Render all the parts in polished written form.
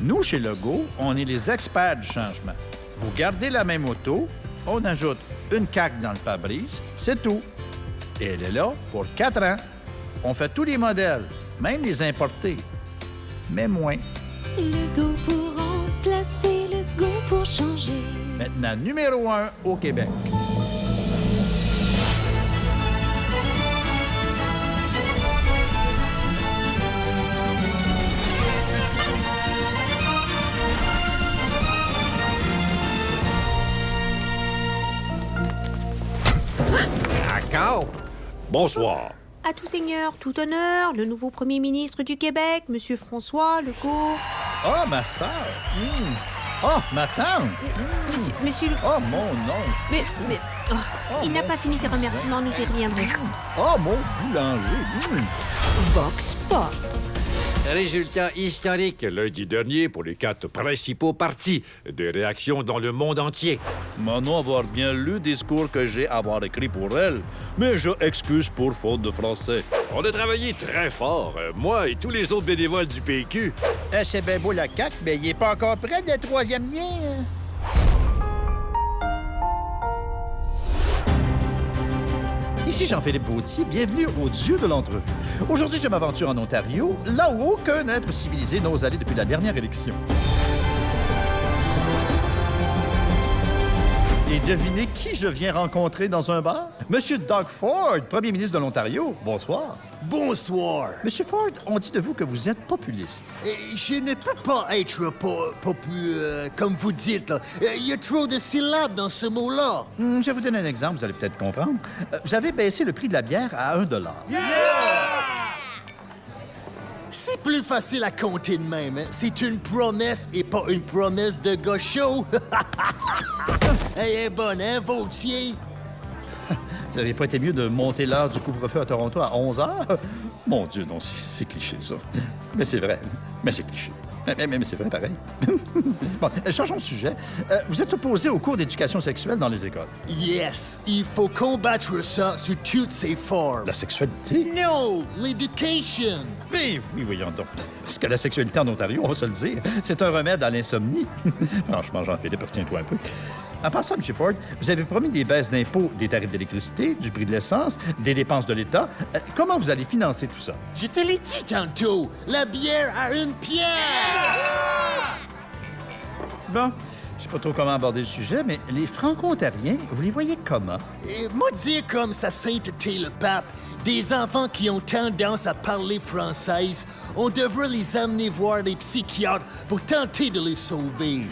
Nous, chez Legault, on est les experts du changement. Vous gardez la même auto, on ajoute une caque dans le pare-brise, c'est tout. Et elle est là pour 4 ans. On fait tous les modèles, même les importés, mais moins. Legault pour remplacer, Legault pour changer. Maintenant, numéro 1 au Québec. D'accord. Bonsoir. À tout seigneur, tout honneur, le nouveau premier ministre du Québec, Monsieur François Legault. Ah, ma sœur! Ah, ma tante! Monsieur le... Ah, mon oncle! Mais... il n'a pas fini ses remerciements, nous y reviendrons. Ah, mon boulanger! Vox Pop. Résultat historique lundi dernier pour les 4 principaux partis. Des réactions dans le monde entier. Manon avoir bien lu le discours que j'ai avoir écrit pour elle, mais je excuse pour faute de français. On a travaillé très fort, moi et tous les autres bénévoles du PQ. C'est bien beau la CAQ, mais il est pas encore prêt, le troisième lien. Ici Jean-Philippe Vautier, bienvenue au Dieu de l'entrevue. Aujourd'hui, je m'aventure en Ontario, là où aucun être civilisé n'ose aller depuis la dernière élection. Et devinez qui je viens rencontrer dans un bar? Monsieur Doug Ford, premier ministre de l'Ontario. Bonsoir. Bonsoir. Monsieur Ford, on dit de vous que vous êtes populiste. Je ne peux pas être comme vous dites, là. Il y a trop de syllabes dans ce mot-là. Je vais vous donner un exemple, vous allez peut-être comprendre. Vous avez baissé le prix de la bière à 1 $. C'est plus facile à compter de même, hein? C'est une promesse et pas une promesse de gars chaud. Elle est bonne, hein, Vautier? Ça n'aurait pas été mieux de monter l'heure du couvre-feu à Toronto à 11 h? Mon Dieu, non, c'est cliché, ça. Mais c'est vrai. Mais c'est cliché. Mais c'est vrai, pareil. Bon, changeons de sujet. Vous êtes opposé aux cours d'éducation sexuelle dans les écoles. Yes, il faut combattre ça sous toutes ses formes. La sexualité? No, l'éducation. Mais oui, voyons donc. Parce que la sexualité en Ontario, on va se le dire, c'est un remède à l'insomnie. Franchement, Jean-Philippe, retiens-toi un peu. En passant, M. Ford, vous avez promis des baisses d'impôts, des tarifs d'électricité, du prix de l'essence, des dépenses de l'État. Comment vous allez financer tout ça? Je te l'ai dit tantôt, la bière à 1 pièce! Bon, je sais pas trop comment aborder le sujet, mais les Franco-Ontariens, vous les voyez comment? Moi dire comme sa sainteté le pape, des enfants qui ont tendance à parler française, on devrait les amener voir des psychiatres pour tenter de les sauver.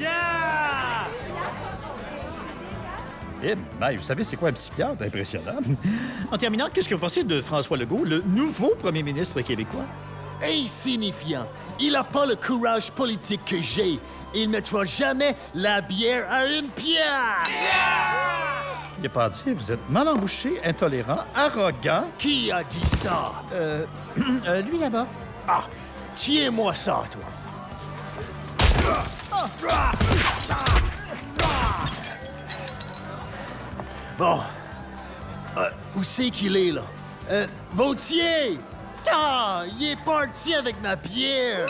Eh bien, vous savez, c'est quoi un psychiatre? Impressionnant. En terminant, qu'est-ce que vous pensez de François Legault, le nouveau premier ministre québécois? Insignifiant. Il n'a pas le courage politique que j'ai. Il ne mettra jamais la bière à 1 pièce! Il n'a pas à dire, vous êtes mal embouché, intolérant, arrogant. Qui a dit ça? Lui là-bas. Ah, tiens-moi ça, toi. Bon. Où c'est qu'il est, là? Vautier! Ah, il est parti avec ma bière!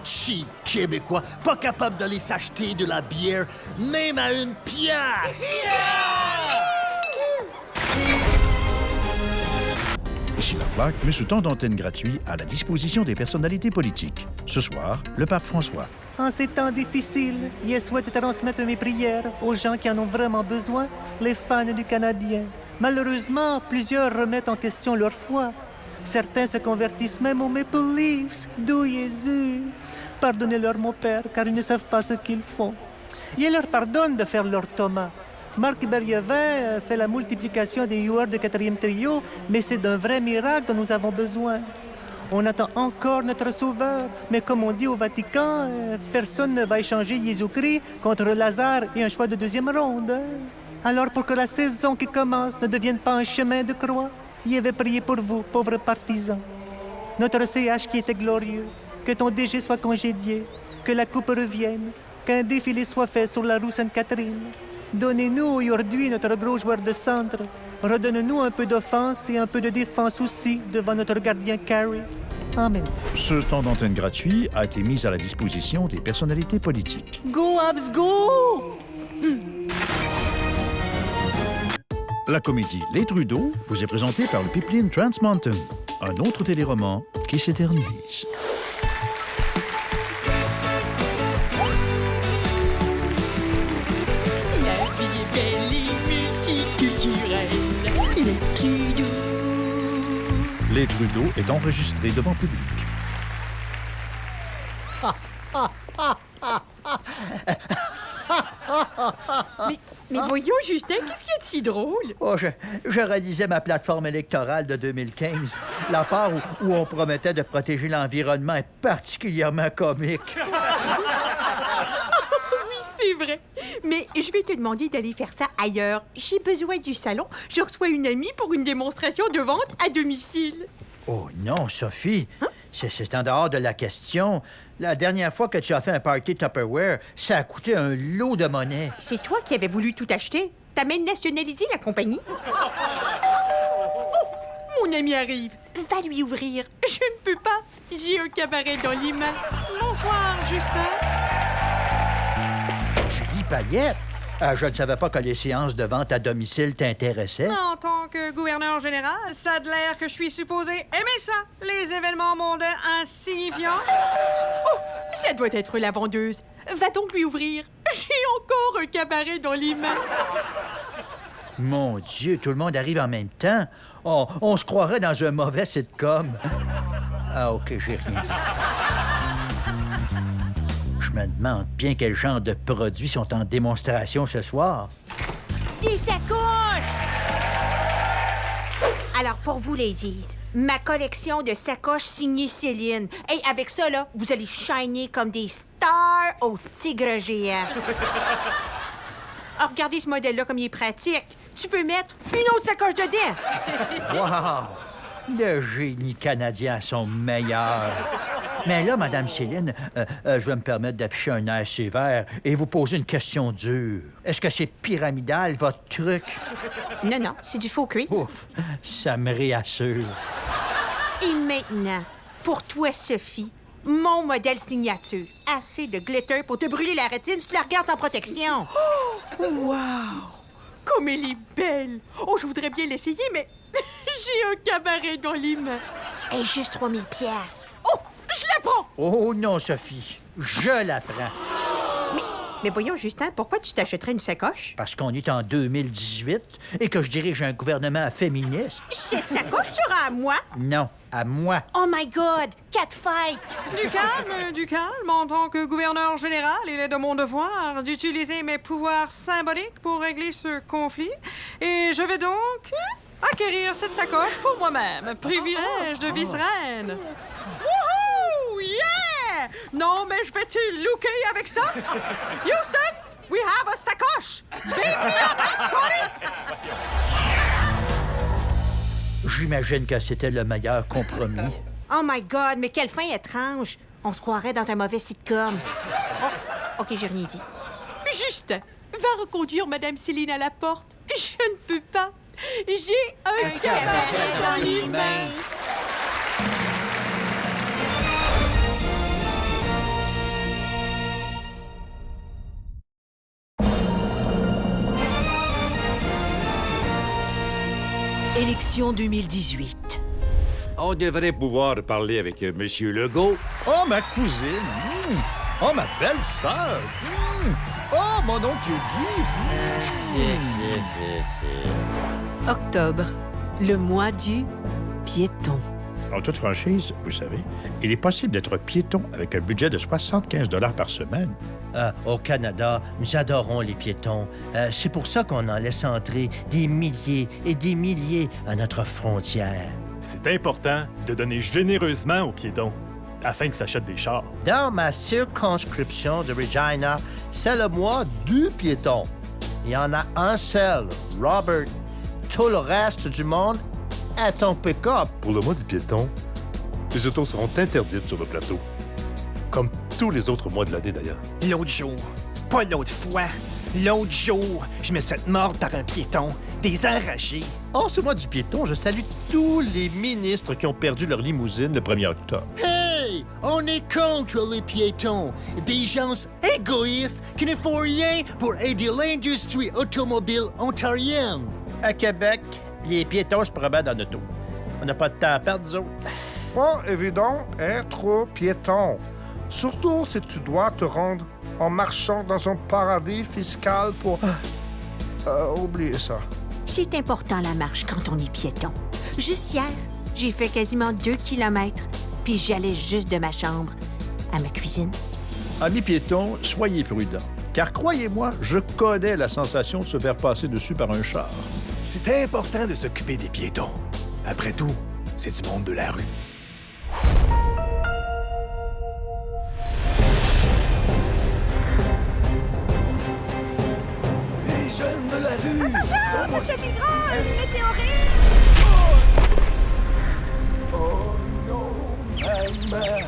Cheap Québécois, pas capable d'aller s'acheter de la bière, même à 1 pièce! Ici la Flaque met ce temps d'antenne gratuit à la disposition des personnalités politiques. Ce soir, le pape François. En ces temps difficiles, je souhaite transmettre mes prières aux gens qui en ont vraiment besoin, les fans du Canadien. Malheureusement, plusieurs remettent en question leur foi. Certains se convertissent même aux Maple Leafs. D'où Jésus. Pardonnez-leur, mon père, car ils ne savent pas ce qu'ils font. Je leur pardonne de faire leur Thomas. Marc Bergevin fait la multiplication des joueurs de 4e trio, mais c'est d'un vrai miracle dont nous avons besoin. On attend encore notre Sauveur, mais comme on dit au Vatican, personne ne va échanger Jésus-Christ contre Lazare et un choix de 2e ronde. Alors pour que la saison qui commence ne devienne pas un chemin de croix, je vais prier pour vous, pauvres partisans. Notre CH qui était glorieux, que ton DG soit congédié, que la coupe revienne, qu'un défilé soit fait sur la rue Sainte-Catherine. Donnez-nous aujourd'hui notre gros joueur de centre. Redonne-nous un peu d'offense et un peu de défense aussi devant notre gardien Carey. Amen. Ce temps d'antenne gratuit a été mis à la disposition des personnalités politiques. Go, Habs, go! La comédie Les Trudeau vous est présentée par le Pipeline Trans Mountain, un autre téléroman qui s'éternise. La vie est belle et multiculturelle. Les Trudeau. Les Trudeau est enregistré devant public. Mais voyons, Justin, qu'est-ce qu'il y a de si drôle? Oh, je réalisais ma plateforme électorale de 2015. La part où on promettait de protéger l'environnement est particulièrement comique. Oui, c'est vrai. Mais je vais te demander d'aller faire ça ailleurs. J'ai besoin du salon. Je reçois une amie pour une démonstration de vente à domicile. Oh non, Sophie. C'est en dehors de la question. La dernière fois que tu as fait un party Tupperware, ça a coûté un lot de monnaie. C'est toi qui avais voulu tout acheter. T'as même nationalisé la compagnie. Oh, mon ami arrive. Va lui ouvrir. Je ne peux pas. J'ai un cabaret dans les mains. Bonsoir, Justin. Julie Payette? Je ne savais pas que les séances de vente à domicile t'intéressaient. En tant que gouverneur général, ça a de l'air que je suis supposé aimer ça, les événements mondains insignifiants. Oh, ça doit être la vendeuse. Va donc lui ouvrir. J'ai encore un cabaret dans les mains. Mon Dieu, tout le monde arrive en même temps. On se croirait dans un mauvais sitcom. Ah, OK, j'ai rien dit. Je me demande bien quel genre de produits sont en démonstration ce soir. Des sacoches! Alors, pour vous, ladies, ma collection de sacoches signées Céline. Et avec ça, là, vous allez shiner comme des stars au tigre géant. Oh, regardez ce modèle-là comme il est pratique. Tu peux mettre une autre sacoche dedans. Wow! Le génie canadien à son meilleur. Mais là, Madame Céline, je vais me permettre d'afficher un air sévère et vous poser une question dure. Est-ce que c'est pyramidal, votre truc? Non, non, c'est du faux cuir. Ouf, ça me réassure. Et maintenant, pour toi, Sophie, mon modèle signature. Assez de glitter pour te brûler la rétine si tu la regardes sans protection. Oh, wow! Comme elle est belle! Oh, je voudrais bien l'essayer, mais j'ai un cabaret dans les mains. Et juste 3000 piastres. Oh, je la prends! Oh non, Sophie, je la prends. Mais voyons, Justin, pourquoi tu t'achèterais une sacoche? Parce qu'on est en 2018 et que je dirige un gouvernement féministe. Cette sacoche sera à moi? Non, à moi. Oh my God! Catfight! Du calme, en tant que gouverneur général, il est de mon devoir d'utiliser mes pouvoirs symboliques pour régler ce conflit. Et je vais donc acquérir cette sacoche pour moi-même. Privilège de vice-reine. Wouhou! Yeah! Non, mais je vais-tu looker avec ça? Houston, we have a sacoche! Beat me up, Scotty! J'imagine que c'était le meilleur compromis. Oh my God, mais quelle fin étrange! On se croirait dans un mauvais sitcom. Oh, OK, j'ai rien dit. Justin, va reconduire Madame Céline à la porte. Je ne peux pas. J'ai un cabaret dans les mains. Élection 2018. On devrait pouvoir parler avec Monsieur Legault. Oh, ma cousine! Oh, ma belle sœur! Oh, mon oncle Guy! Octobre, le mois du piéton. En toute franchise, vous savez, il est possible d'être piéton avec un budget de 75 $ par semaine. Au Canada, nous adorons les piétons. C'est pour ça qu'on en laisse entrer des milliers et des milliers à notre frontière. C'est important de donner généreusement aux piétons afin qu'ils s'achètent des chars. Dans ma circonscription de Regina, c'est le mois du piéton. Il y en a un seul, Robert. Tout le reste du monde est en pick-up. Pour le mois du piéton, les autos seront interdites sur le plateau. Comme tous les autres mois de l'année, d'ailleurs. L'autre jour, pas l'autre fois. L'autre jour, je me suis fait mordre par un piéton, des enragés. Oh, c'est moi du piéton. Je salue tous les ministres qui ont perdu leur limousine le 1er octobre. Hey! On est contre les piétons. Des gens égoïstes qui ne font rien pour aider l'industrie automobile ontarienne. À Québec, les piétons se promènent en auto. On n'a pas de temps à perdre, nous autres. Pas évident être piéton. Surtout si tu dois te rendre en marchant dans un paradis fiscal pour... oubliez ça. C'est important la marche quand on est piéton. Juste hier, j'ai fait quasiment 2 kilomètres, puis j'allais juste de ma chambre à ma cuisine. Amis piétons, soyez prudents. Car croyez-moi, je connais la sensation de se faire passer dessus par un char. C'est important de s'occuper des piétons. Après tout, c'est du monde de la rue. Les jeunes de la rue! Attention, Monsieur Bigrand, une météorite! Oh non, maman!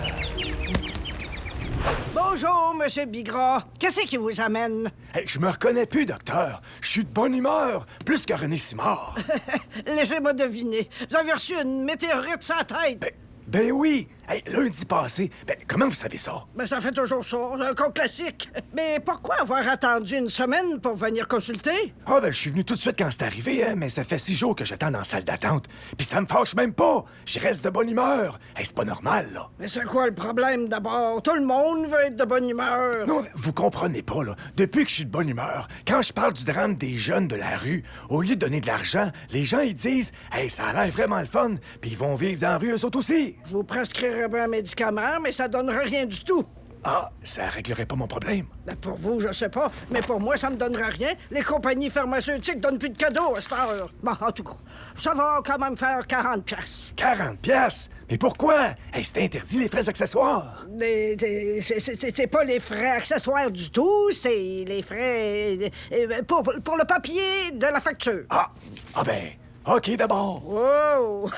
Bonjour, Monsieur Bigrand. Qu'est-ce qui vous amène? Hey, je me reconnais plus, docteur. Je suis de bonne humeur, plus que René Simard. Laissez-moi deviner. Vous avez reçu une météorite sur la tête. Ben oui! Hey, lundi passé, comment vous savez ça? Ben, ça fait toujours ça, un cas classique. Mais pourquoi avoir attendu une semaine pour venir consulter? Ah, je suis venu tout de suite quand c'est arrivé, hein, mais ça fait 6 jours que j'attends dans la salle d'attente. Puis ça me fâche même pas. Je reste de bonne humeur. Hey, c'est pas normal, là. Mais c'est quoi le problème, d'abord? Tout le monde veut être de bonne humeur. Non, vous comprenez pas, là. Depuis que je suis de bonne humeur, quand je parle du drame des jeunes de la rue, au lieu de donner de l'argent, les gens, ils disent « Hey, ça a l'air vraiment le fun, puis ils vont vivre dans la rue, eux autres aussi. » Je vous prescrirai un médicament, mais ça donnerait rien du tout. Ah, ça réglerait pas mon problème. Ben pour vous, je sais pas, mais pour moi, ça me donnera rien. Les compagnies pharmaceutiques donnent plus de cadeaux à cette heure. Bon, en tout cas, ça va quand même faire 40 piastres. 40 piastres? Mais pourquoi? Hey, c'est interdit, les frais accessoires. C'est pas les frais accessoires du tout, c'est les frais pour le papier de la facture. Ah ben, OK d'abord. Wow!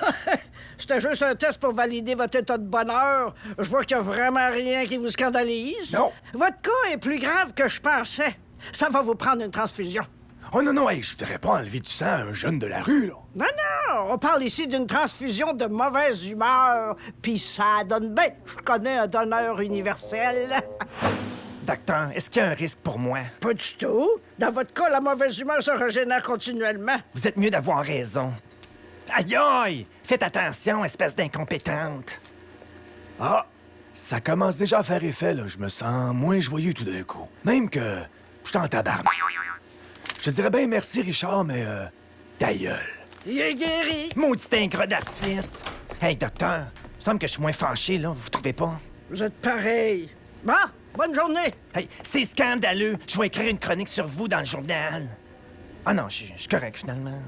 C'était juste un test pour valider votre état de bonheur. Je vois qu'il n'y a vraiment rien qui vous scandalise. Non. Votre cas est plus grave que je pensais. Ça va vous prendre une transfusion. Oh non, hey, je voudrais pas enlever du sang à un jeune de la rue, là. Non, on parle ici d'une transfusion de mauvaise humeur. Puis ça donne bien. Je connais un donneur universel. Docteur, est-ce qu'il y a un risque pour moi? Pas du tout. Dans votre cas, la mauvaise humeur se régénère continuellement. Vous êtes mieux d'avoir raison. Aïe aïe! Faites attention, espèce d'incompétente. Ah, ça commence déjà à faire effet, là. Je me sens moins joyeux tout d'un coup. Même que je suis en tabarnak. Je te dirais bien merci, Richard, mais ta gueule. Il est guéri. Maudit ingrat d'artiste. Hey, docteur, il semble que je suis moins fâché, là. Vous trouvez pas? Vous êtes pareil. Bon, bonne journée. Hey, c'est scandaleux. Je vais écrire une chronique sur vous dans le journal. Ah non, je suis correct, finalement.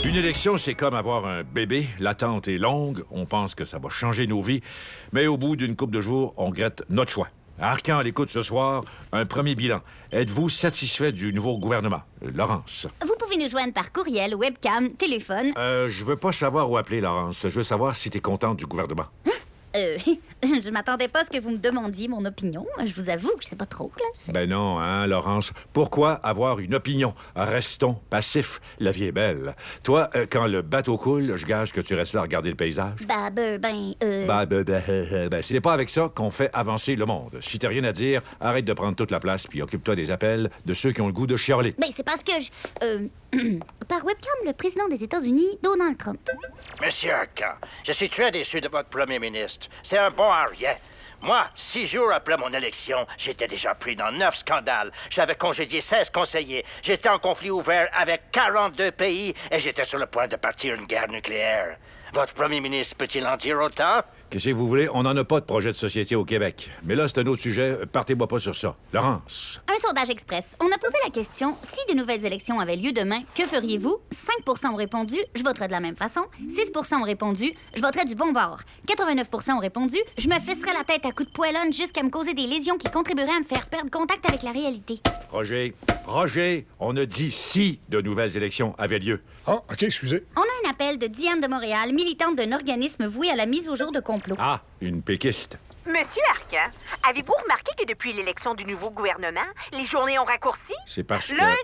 Une élection, c'est comme avoir un bébé. L'attente est longue, on pense que ça va changer nos vies, mais au bout d'une couple de jours, on regrette notre choix. Arcan à l'écoute ce soir, un premier bilan. Êtes-vous satisfait du nouveau gouvernement? Laurence. Vous pouvez nous joindre par courriel, webcam, téléphone. Je veux pas savoir où appeler, Laurence. Je veux savoir si t'es contente du gouvernement. Je m'attendais pas à ce que vous me demandiez mon opinion. Je vous avoue que je sais pas trop, là. Ben non, hein, Laurence. Pourquoi avoir une opinion? Restons passifs. La vie est belle. Toi, quand le bateau coule, je gage que tu restes là à regarder le paysage. Ce n'est pas avec ça qu'on fait avancer le monde. Si t'as rien à dire, arrête de prendre toute la place puis occupe-toi des appels de ceux qui ont le goût de chialer. Ben, c'est parce que par webcam, le président des États-Unis, Donald Trump. Monsieur Arcan, je suis très déçu de votre premier ministre. C'est un bon à rien. Moi, 6 jours après mon élection, j'étais déjà pris dans 9 scandales. J'avais congédié 16 conseillers. J'étais en conflit ouvert avec 42 pays et j'étais sur le point de partir une guerre nucléaire. Votre premier ministre peut-il en dire autant? Qu'est-ce que vous voulez? On n'en a pas de projet de société au Québec. Mais là, c'est un autre sujet. Partez-moi pas sur ça. Laurence. Un sondage express. On a posé la question, si de nouvelles élections avaient lieu demain, que feriez-vous? 5 ont répondu, je voterais de la même façon. 6 ont répondu, je voterais du bon bord. 89 ont répondu, je me fesserais la tête à coups de poêlonne jusqu'à me causer des lésions qui contribueraient à me faire perdre contact avec la réalité. Roger, on a dit si de nouvelles élections avaient lieu. Ah, OK, excusez. On a un appel de Diane de Montréal, militante d'un organisme voué à la mise au jour de complot. Ah, une péquiste. Monsieur Arcan, avez-vous remarqué que depuis l'élection du nouveau gouvernement, les journées ont raccourci? C'est parce que... Lundi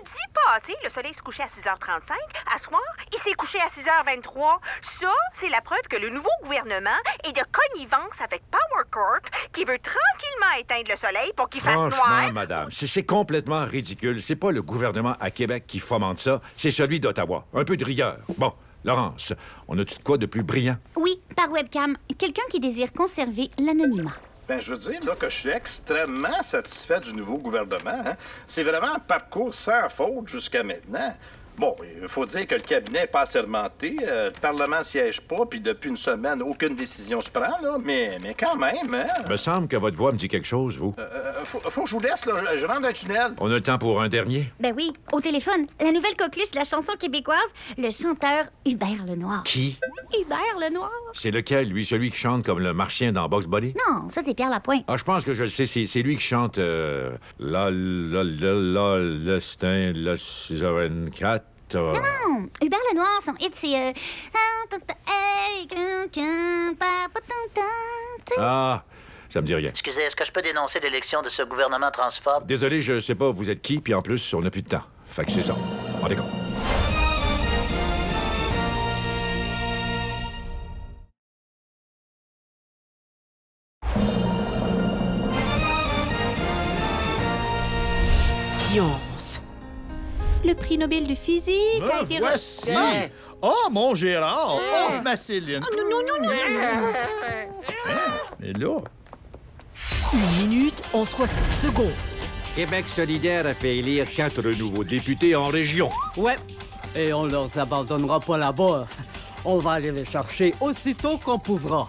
passé, le soleil se couchait à 6h35. À soir, il s'est couché à 6h23. Ça, c'est la preuve que le nouveau gouvernement est de connivence avec Power Corp qui veut tranquillement éteindre le soleil pour qu'il fasse noir. Franchement, madame, c'est complètement ridicule. C'est pas le gouvernement à Québec qui fomente ça, c'est celui d'Ottawa. Un peu de rigueur. Bon, Laurence, on a-tu de quoi de plus brillant? Oui, par webcam. Quelqu'un qui désire conserver l'anonymat. Ben, je veux dire là, que je suis extrêmement satisfait du nouveau gouvernement. Hein. C'est vraiment un parcours sans faute jusqu'à maintenant. Bon, il faut dire que le cabinet n'est pas assermenté, le Parlement ne siège pas, puis depuis une semaine, aucune décision se prend, là, mais quand même, hein? Me semble que votre voix me dit quelque chose, vous. Faut que je vous laisse, là, je rentre dans un tunnel. On a le temps pour un dernier? Ben oui, au téléphone, la nouvelle coqueluche de la chanson québécoise, le chanteur Hubert Lenoir. Qui? Hubert Lenoir? C'est lequel, lui? Celui qui chante comme le martien dans Bugs Bunny? Non, ça c'est Pierre Lapointe. Ah, je pense que je le sais. C'est lui qui chante... La, le stin, le 6h24... Non, Hubert Lenoir, son hit, c'est... Ah, ça me dit rien. Excusez, est-ce que je peux dénoncer l'élection de ce gouvernement transphobe? Désolé, je sais pas vous êtes qui, puis en plus, on n'a plus de temps. Fait que c'est ça. On décolle. Science. Le prix Nobel de physique a été... Voici! Oh, mon Gérard! Oh, ma Céline! Non. Et là... 1 minute en 60 secondes. Québec solidaire a fait élire 4 nouveaux députés en région. Ouais, et on leur abandonnera pas là-bas. On va aller les chercher aussitôt qu'on pourra.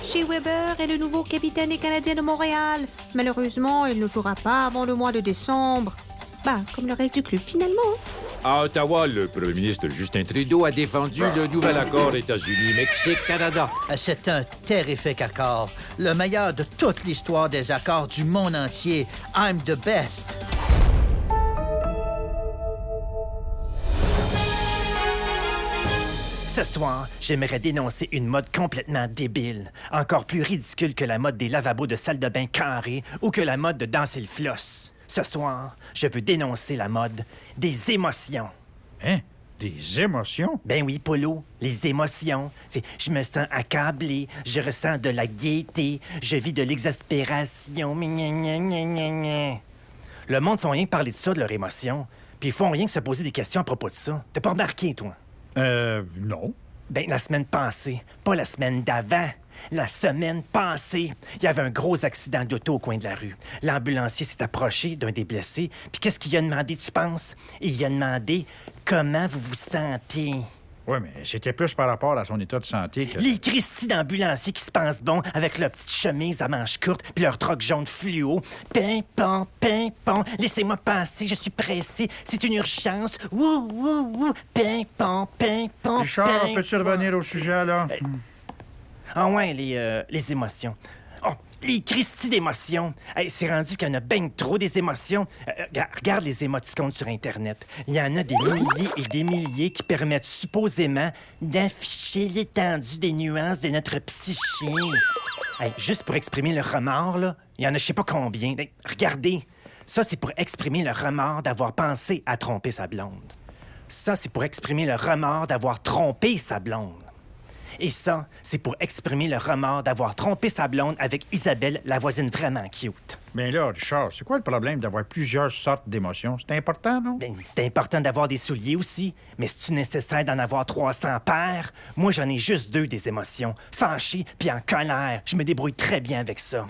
Shea Weber est le nouveau capitaine des Canadiens de Montréal. Malheureusement, il ne jouera pas avant le mois de décembre. Bah, comme le reste du club, finalement. À Ottawa, le premier ministre Justin Trudeau a défendu le nouvel accord États-Unis-Mexique-Canada. C'est un terrifique accord. Le meilleur de toute l'histoire des accords du monde entier. I'm the best. Ce soir, j'aimerais dénoncer une mode complètement débile, encore plus ridicule que la mode des lavabos de salle de bain carrés ou que la mode de danser le floss. Ce soir, je veux dénoncer la mode des émotions. Hein? Des émotions? Ben oui, Polo, les émotions. Je me sens accablé, je ressens de la gaieté, je vis de l'exaspération. Le monde font rien que parler de ça, de leurs émotions, puis ils font rien que se poser des questions à propos de ça. T'as pas remarqué, toi? Non. Ben, la semaine passée, pas la semaine d'avant. La semaine passée, il y avait un gros accident d'auto au coin de la rue. L'ambulancier s'est approché d'un des blessés, puis qu'est-ce qu'il a demandé, tu penses? Il a demandé comment vous vous sentez. Oui, mais c'était plus par rapport à son état de santé que... Les Christy d'ambulanciers qui se pensent bons avec leur petite chemise à manches courtes puis leur troc jaune fluo. Pimpon, laissez-moi passer, je suis pressé, c'est une urgence. Wouh, pimpon. Richard, peux-tu revenir au sujet, là? Ah ouais, les émotions. Oh, les Christy d'émotions. Hey, c'est rendu qu'il y en a bien trop des émotions. Regarde les émoticônes sur Internet. Il y en a des milliers et des milliers qui permettent supposément d'afficher l'étendue des nuances de notre psyché. Hey, juste pour exprimer le remords, là, il y en a je sais pas combien. Hey, regardez, ça, c'est pour exprimer le remords d'avoir pensé à tromper sa blonde. Ça, c'est pour exprimer le remords d'avoir trompé sa blonde. Et ça, c'est pour exprimer le remords d'avoir trompé sa blonde avec Isabelle, la voisine vraiment cute. Bien là, Richard, c'est quoi le problème d'avoir plusieurs sortes d'émotions? C'est important, non? Ben, c'est important d'avoir des souliers aussi. Mais c'est-tu nécessaire d'en avoir 300 paires? Moi, j'en ai juste 2 des émotions. Fâchée puis en colère. Je me débrouille très bien avec ça.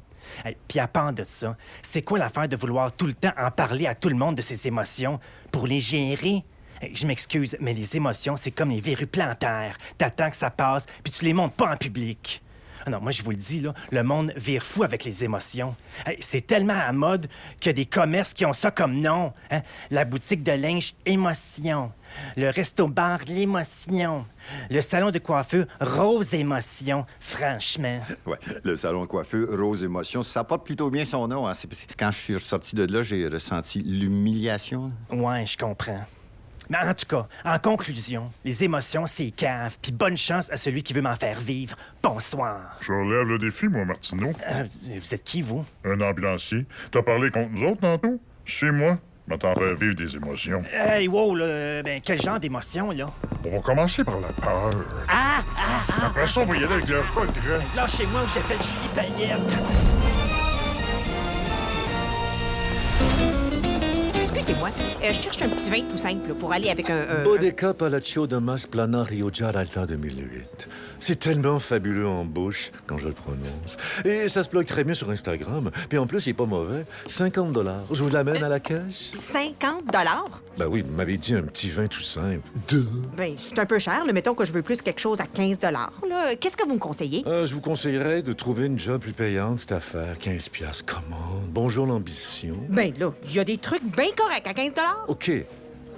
Puis à part de ça, c'est quoi l'affaire de vouloir tout le temps en parler à tout le monde de ses émotions pour les gérer? Je m'excuse, mais les émotions, c'est comme les verrues plantaires. T'attends que ça passe, puis tu les montres pas en public. Ah non, moi, je vous le dis, là, le monde vire fou avec les émotions. C'est tellement à mode qu'il y a des commerces qui ont ça comme nom. Hein? La boutique de linge Émotion. Le resto-bar L'Émotion. Le salon de coiffure Rose Émotion. Franchement. Ouais, le salon de coiffure Rose Émotion, ça porte plutôt bien son nom. Hein? Quand je suis ressorti de là, j'ai ressenti l'humiliation. Ouais, je comprends. Mais en tout cas, en conclusion, les émotions, c'est cave, puis bonne chance à celui qui veut m'en faire vivre. Bonsoir. Je relève le défi, moi, Martineau. Vous êtes qui, vous? Un ambulancier. T'as parlé contre nous autres tantôt? C'est moi. Mais t'en faire vivre des émotions. Hey, wow, là, ben, quel genre d'émotion, là? On va commencer par la peur. Après ça, on va y aller avec le regret. Lâchez-moi ou j'appelle Julie Payette. Excusez-moi, je cherche un petit vin tout simple là, pour aller avec un... Bodeca Palacio de Masplana Rio Giaralta 2008. C'est tellement fabuleux en bouche quand je le prononce. Et ça se bloque très bien sur Instagram. Puis en plus, il est pas mauvais. 50 $. Je vous l'amène à la caisse? 50 $? Ben oui, vous m'avez dit un petit vin tout simple. Ben, c'est un peu cher. Là. Mettons que je veux plus quelque chose à 15 $. Là. Qu'est-ce que vous me conseillez? Je vous conseillerais de trouver une job plus payante, cette affaire. 15 $, commande. Bonjour l'ambition. Ben là, il y a des trucs bien corrects à 15 $. OK.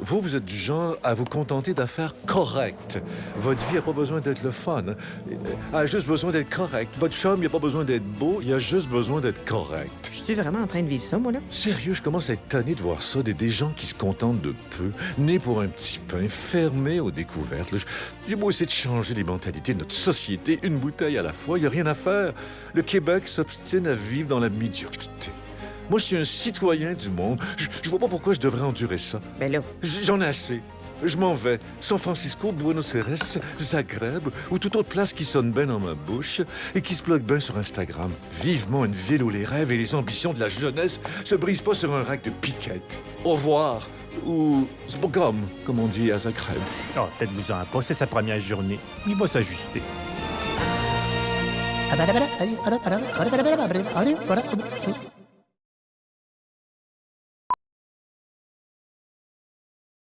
Vous êtes du genre à vous contenter d'affaires correctes. Votre vie n'a pas besoin d'être le fun. Elle a juste besoin d'être correcte. Votre chum, il n'a pas besoin d'être beau, il a juste besoin d'être correct. Je suis vraiment en train de vivre ça, moi, là? Sérieux, je commence à être tanné de voir ça. Des gens qui se contentent de peu, nés pour un petit pain, fermés aux découvertes. J'ai beau essayer de changer les mentalités de notre société, une bouteille à la fois, il n'y a rien à faire. Le Québec s'obstine à vivre dans la médiocrité. Moi, je suis un citoyen du monde. Je vois pas pourquoi je devrais endurer ça. Ben là... J'en ai assez. Je m'en vais. San Francisco, Buenos Aires, Zagreb ou toute autre place qui sonne bien dans ma bouche et qui se bloque bien sur Instagram. Vivement une ville où les rêves et les ambitions de la jeunesse se brisent pas sur un rack de piquettes. Au revoir. Ou zbogom, comme on dit à Zagreb. Oh, faites-vous-en pas, c'est sa première journée. Il va s'ajuster. Allez,